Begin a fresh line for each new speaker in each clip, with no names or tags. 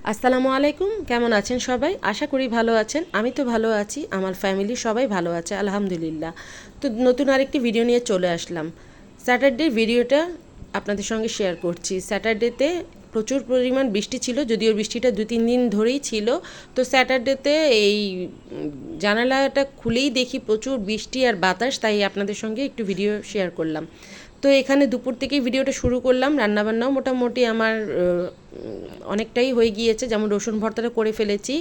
আসসালামু আলাইকুম, কেমন আছেন সবাই? আশা করি ভালো আছেন। আমি তো ভালো আছি, আমার ফ্যামিলি সবাই ভালো আছে আলহামদুলিল্লাহ। তো নতুন আরেকটি ভিডিও নিয়ে চলে আসলাম। স্যাটারডে ভিডিওটা আপনাদের সঙ্গে শেয়ার করছি। স্যাটারডেতে প্রচুর পরিমাণ বৃষ্টি ছিল, যদিও বৃষ্টিটা 2-3 দিন ধরেই ছিল। তো স্যাটারডেতে এই জানালাটা খুলেই দেখি প্রচুর বৃষ্টি আর বাতাস, তাই আপনাদের সঙ্গে একটু ভিডিও শেয়ার করলাম। তো এখানে দুপুর থেকেই ভিডিওটা শুরু করলাম। রান্নাবান্নাও মোটামুটি আমার অনেকটাই হয়ে গিয়েছে, যেমন রসুন ভর্তাটা করে ফেলেছি।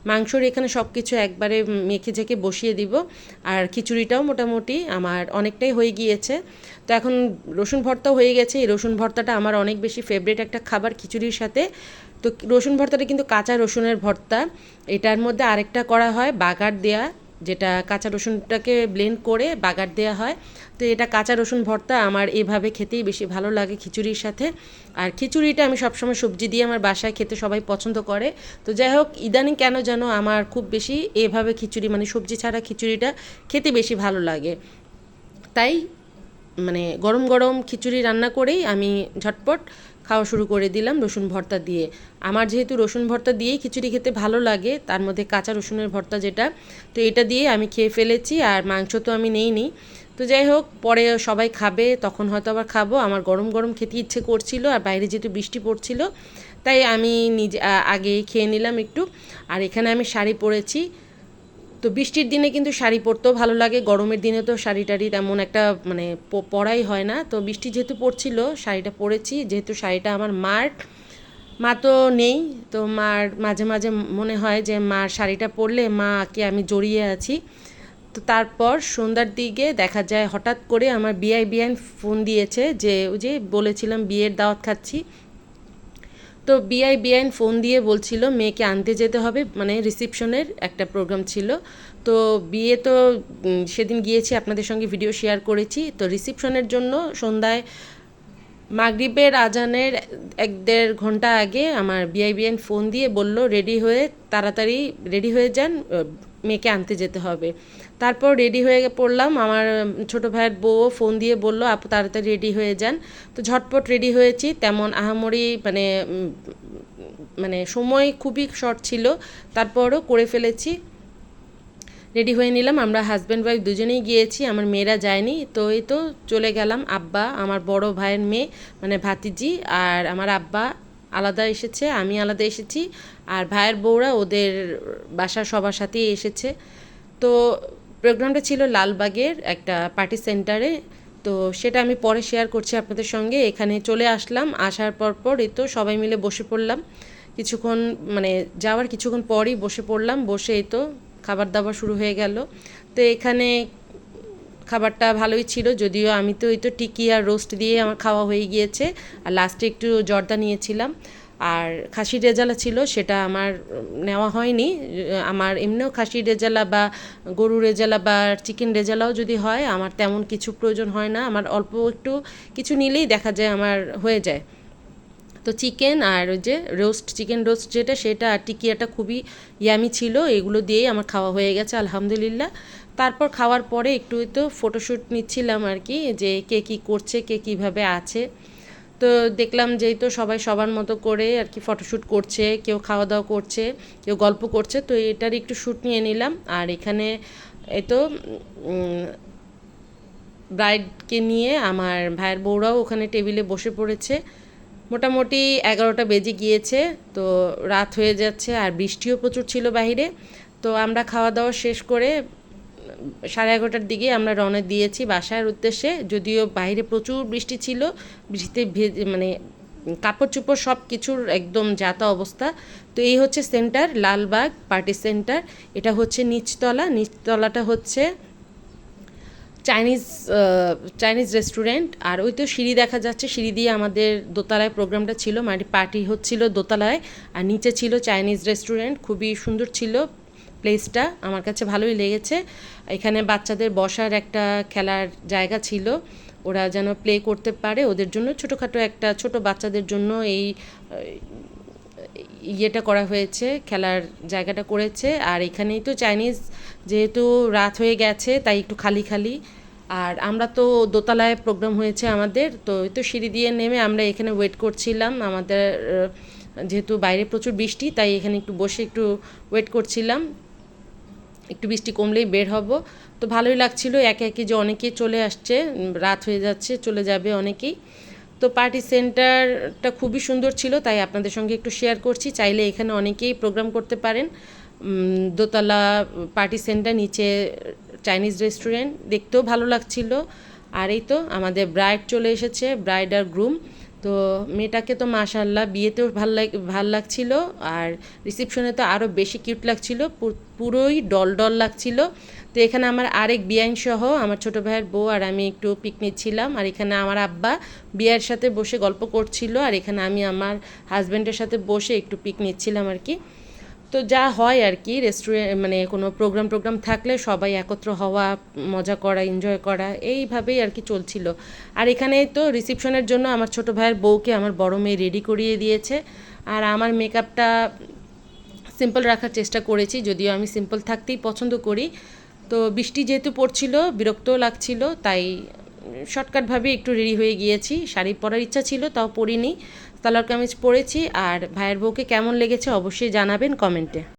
মাংসর এখানে সব কিছু একবারে মেখে ঝেঁকে বসিয়ে দিব। আর খিচুড়িটাও মোটামুটি আমার অনেকটাই হয়ে গিয়েছে। তো এখন রসুন ভর্তাও হয়ে গেছে। এই রসুন ভর্তাটা আমার অনেক বেশি ফেভারিট একটা খাবার খিচুড়ির সাথে। তো রসুন ভর্তাটা কিন্তু কাঁচা রসুনের ভর্তা। এটার মধ্যে আরেকটা করা হয় বাগার দেয়া, যেটা কাঁচা রসুনটাকে ব্লেন্ড করে বাগার দেওয়া হয়। তো এটা কাঁচা রসুন ভর্তা আমার এভাবে খেতেই বেশি ভালো লাগে খিচুড়ির সাথে। আর খিচুড়িটা আমি সবসময় সবজি দিয়ে আমার বাসায় খেতে সবাই পছন্দ করে। তো যাই হোক, ইদানিং কেন যেন আমার খুব বেশি এভাবে খিচুড়ি, মানে সবজি ছাড়া খিচুড়িটা খেতে বেশি ভালো লাগে। তাই মানে গরম গরম খিচুড়ি রান্না করেই আমি ঝটপট খাওয়া শুরু করে দিলাম রসুন ভর্তা দিয়ে। আমার যেহেতু রসুন ভর্তা দিয়েই খিচুড়ি খেতে ভালো লাগে, তার মধ্যে কাঁচা রসুনের ভর্তা যেটা, তো এটা দিয়ে আমি খেয়ে ফেলেছি। আর মাংস তো আমি নেইনি। তো যাই হোক, পরে সবাই খাবে তখন হয়তো আবার খাবো। আমার গরম গরম খেতে ইচ্ছে করছিল, আর বাইরে যেহেতু বৃষ্টি পড়ছিল, তাই আমি নিজে আগেই খেয়ে নিলাম একটু। আর এখানে আমি শাড়ি পরেছি। তো বৃষ্টির দিনে কিন্তু শাড়ি পরতেও ভালো লাগে, গরমের দিনে তো শাড়ি টাড়ি তেমন একটা মানে পরাই হয় না। তো বৃষ্টি যেহেতু পড়ছিল, শাড়িটা পরেছি। যেহেতু শাড়িটা আমার মার, মা তো নেই, তো মার মাঝে মাঝে মনে হয় যে মার শাড়িটা পরলে মাকে আমি জড়িয়ে আছি। তো তারপর সন্ধ্যার দিকে দেখা যায় হঠাৎ করে আমার বিআইন ফোন দিয়েছে, যে ওই যে বলেছিলাম বিয়ের দাওয়াত খাচ্ছি। তো বিআইন ফোন দিয়ে বলছিল মেয়েকে আনতে যেতে হবে, মানে রিসেপশনের একটা প্রোগ্রাম ছিল। তো বিয়ে তো সেদিন গিয়েছি, আপনাদের সঙ্গে ভিডিও শেয়ার করেছি। তো রিসেপশনের জন্য সন্ধ্যায় মাগরিবের আজানের 1-1.5 ঘন্টা আগে আমার বিআইন ফোন দিয়ে বলল রেডি হয়ে, তাড়াতাড়ি রেডি হয়ে যান, মেয়েকে আনতে যেতে হবে। তারপর রেডি হয়ে পড়লাম। আমার ছোটো ভাইয়ের বউও ফোন দিয়ে বলল আপু তাড়াতাড়ি রেডি হয়ে যান। তো ঝটপট রেডি হয়েছি। তেমন আহামরি মানে সময় খুবই শর্ট ছিল, তারপরও করে ফেলেছি। রেডি হয়ে নিলাম। আমরা হাজব্যান্ড ওয়াইফ দুজনেই গিয়েছি, আমার মেয়েরা যায়নি। তো এই তো চলে গেলাম। আব্বা, আমার বড় ভাইয়ের মেয়ে মানে ভাতিজি, আর আমার আব্বা আলাদা এসেছে, আমি আলাদা এসেছি। আর ভাইয়ের বউরা ওদের বাসার সবার সাথেই এসেছে। তো প্রোগ্রামটা ছিল লালবাগের একটা পার্টি সেন্টারে। তো সেটা আমি পরে শেয়ার করছি আপনাদের সঙ্গে। এখানে চলে আসলাম, আসার পর এই তো সবাই মিলে বসে পড়লাম। কিছুক্ষণ মানে যাওয়ার কিছুক্ষণ পরই বসে পড়লাম। বসে এই তো খাবার দাবার শুরু হয়ে গেল। তো এখানে খাবারটা ভালোই ছিল, যদিও আমি তো এই তো টিকি আর রোস্ট দিয়ে আমার খাওয়া হয়ে গিয়েছে। আর লাস্টে একটু জর্দা নিয়েছিলাম। আর খাসির রেজালা ছিল, সেটা আমার নেওয়া হয়নি। আমার এমনিও খাসির রেজালা বা গরুর রেজালা বা চিকেন রেজালাও যদি হয়, আমার তেমন কিছু প্রয়োজন হয় না। আমার অল্প একটু কিছু নিলেই দেখা যায় আমার হয়ে যায়। তো চিকেন আর ওই যে চিকেন রোস্ট যেটা, সেটা আর টিকিয়াটা খুবই ইয়ামি ছিল। এগুলো দিয়েই আমার খাওয়া হয়ে গেছে আলহামদুলিল্লাহ। তারপর খাওয়ার পরে একটু তো ফটোশ্যুট নিচ্ছিলাম আর কি, যে কে কী করছে, কে কীভাবে আছে। তো দেখলাম যে তো সবাই সবার মতো করে আর কি ফটোশ্যুট করছে, কেউ খাওয়া দাওয়া করছে, কেউ গল্প করছে। তো এটার একটু শ্যুট নিয়ে নিলাম। আর এখানে এই তো ব্রাইডকে নিয়ে আমার ভাইয়ের বউরাও ওখানে টেবিলে বসে পড়েছে। মোটামুটি 11টা বেজে গিয়েছে। তো রাত হয়ে যাচ্ছে, আর বৃষ্টিও প্রচুর ছিল বাহিরে। তো আমরা খাওয়া দাওয়া শেষ করে 11:30টার দিকে আমরা রওনা দিয়েছি বাসার উদ্দেশ্যে। যদিও বাইরে প্রচুর বৃষ্টি ছিল, বৃষ্টিতে মানে কাপড় চোপড় সব কিছুর একদম যাতা অবস্থা। তো এই হচ্ছে সেন্টার, লালবাগ পার্টি সেন্টার। এটা হচ্ছে নিচতলা, নিচতলাটা হচ্ছে চাইনিজ চাইনিজ রেস্টুরেন্ট। আর ওই তো সিঁড়ি দেখা যাচ্ছে, সিঁড়ি দিয়ে আমাদের দোতলায় প্রোগ্রামটা ছিল, মানে পার্টি হচ্ছিল দোতলায়। আর নিচে ছিল চাইনিজ রেস্টুরেন্ট, খুবই সুন্দর ছিল প্লেসটা, আমার কাছে ভালোই লেগেছে। এখানে বাচ্চাদের বসার একটা খেলার জায়গা ছিল, ওরা যেন প্লে করতে পারে, ওদের জন্য ছোটোখাটো একটা ছোট বাচ্চাদের জন্য এই ইয়েটা করা হয়েছে, খেলার জায়গাটা করেছে। আর এখানেই তো চাইনিজ, যেহেতু রাত হয়ে গেছে তাই একটু খালি খালি। আর আমরা তো দোতলায় প্রোগ্রাম হয়েছে আমাদের, তো এই তো সিঁড়ি দিয়ে নেমে আমরা এখানে ওয়েট করছিলাম আমাদের যেহেতু বাইরে প্রচুর বৃষ্টি, তাই এখানে একটু বসে একটু ওয়েট করছিলাম, একটু বৃষ্টি কমলেই বের হব। তো ভালোই লাগছিল, একে একে যে অনেকেই চলে আসছে, রাত হয়ে যাচ্ছে, চলে যাবে অনেকেই। তো পার্টি সেন্টারটা খুবই সুন্দর ছিল, তাই আপনাদের সঙ্গে একটু শেয়ার করছি। চাইলে এখানে অনেকেই প্রোগ্রাম করতে পারেন। দোতলা পার্টি সেন্টার, নিচে চাইনিজ রেস্টুরেন্ট, দেখতেও ভালো লাগছিল। আর এই তো আমাদের ব্রাইড চলে এসেছে, ব্রাইড আর গ্রুম। তো মেয়েটাকে তো মাশাআল্লাহ বিয়েতেও ভাল লাগছিল, আর রিসেপশনে তো আরও বেশি কিউট লাগছিল, পুরোই ডল ডল লাগছিল। তো এখানে আমার আরেক বিয়াইন সহ আমার ছোটো ভাইয়ের বউ আর আমি একটু পিকনিক ছিলাম। আর এখানে আমার আব্বা বিয়ের সাথে বসে গল্প করছিল, আর এখানে আমি আমার হাজব্যান্ডের সাথে বসে একটু পিকনিক ছিলাম আর কি। তো যা হয় আর কি, রেস্টুরেন্ট মানে কোনো প্রোগ্রাম থাকলে সবাই একত্র হওয়া, মজা করা, এনজয় করা, এইভাবেই আর কি চলছিল। আর এখানে তো রিসেপশনের জন্য আমার ছোটো ভাইয়ের বউকে আমার বড় মেয়ে রেডি করিয়ে দিয়েছে। আর আমার মেকআপটা সিম্পল রাখার চেষ্টা করেছি, যদিও আমি সিম্পল থাকতেই পছন্দ করি। তো বৃষ্টি যেহেতু পড়ছিল, বিরক্তও লাগছিল, তাই শর্টকাটভাবে একটু রেডি হয়ে গিয়েছি। শাড়ি পরার ইচ্ছা ছিল, তাও পরিনি, সালোয়ার কামিজ পরেছি। আর ভাইয়ের বউকে কেমন লেগেছে অবশ্যই জানাবেন কমেন্টে।